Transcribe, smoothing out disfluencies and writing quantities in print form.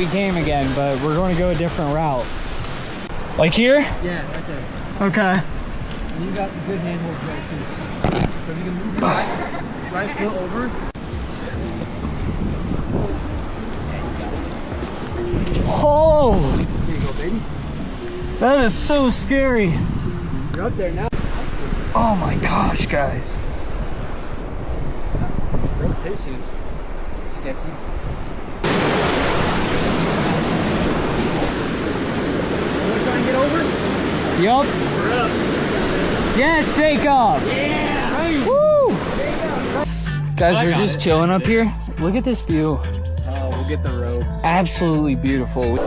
we came again, but we're going to go a different route. Like here? Yeah, right there. Okay. And you got good handholds there too. So if you can move your right foot over. Oh! Here you go, baby. That is so scary. You're up there now. Oh my gosh, guys. Rotation is sketchy. Wanna try and get over? Yup. We're up. Yes, Jacob. Yeah. Right. Woo! Guys, we're just chilling up here. Look at this view. Oh, we'll get the ropes. Absolutely beautiful.